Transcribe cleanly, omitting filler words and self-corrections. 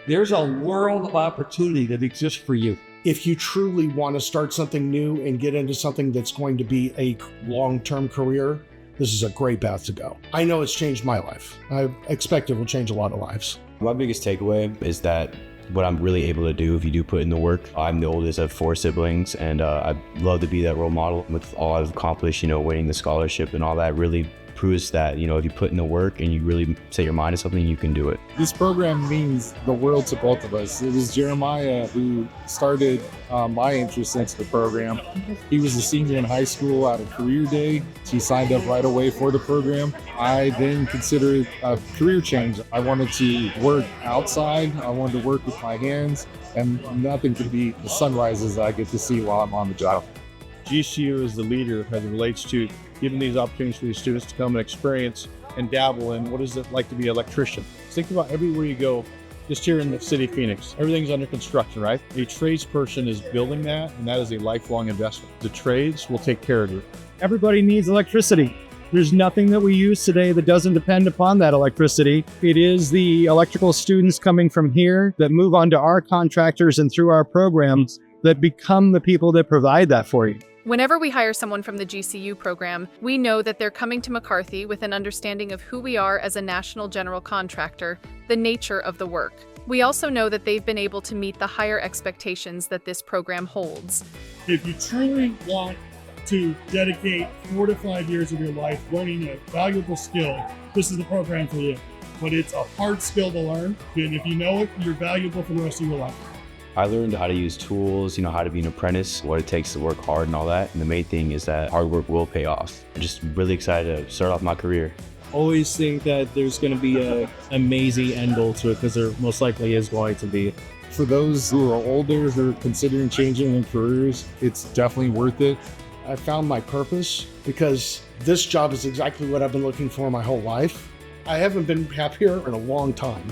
There's a world of opportunity that exists for you. If you truly want to start something new and get into something that's going to be a long-term career, this is a great path to go. I know it's changed my life. I expect it will change a lot of lives. My biggest takeaway is that what I'm really able to do if you do put in the work. I'm the oldest of 4 siblings, and I'd love to be that role model. With all I've accomplished, winning the scholarship and all that really proves that, if you put in the work and you really set your mind to something, you can do it. This program means the world to both of us. It was Jeremiah who started my interest into the program. He was a senior in high school out of career day. He signed up right away for the program. I then considered a career change. I wanted to work outside. I wanted to work with my hands, and nothing could beat the sunrises I get to see while I'm on the job. GCU is the leader as it relates to giving these opportunities for these students to come and experience and dabble in what is it like to be an electrician. Think about everywhere you go, just here in the city of Phoenix, everything's under construction, right? A tradesperson is building that, and that is a lifelong investment. The trades will take care of you. Everybody needs electricity. There's nothing that we use today that doesn't depend upon that electricity. It is the electrical students coming from here that move on to our contractors and through our programs that become the people that provide that for you. Whenever we hire someone from the GCU program, we know that they're coming to McCarthy with an understanding of who we are as a national general contractor, the nature of the work. We also know that they've been able to meet the higher expectations that this program holds. If you truly want to dedicate 4 to 5 years of your life learning a valuable skill, this is the program for you. But it's a hard skill to learn, and if you know it, you're valuable for the rest of your life. I learned how to use tools, how to be an apprentice, what it takes to work hard and all that. And the main thing is that hard work will pay off. I'm just really excited to start off my career. Always think that there's going to be an amazing end goal to it, because there most likely is going to be. For those who are older, who are considering changing their careers, it's definitely worth it. I found my purpose because this job is exactly what I've been looking for my whole life. I haven't been happier in a long time.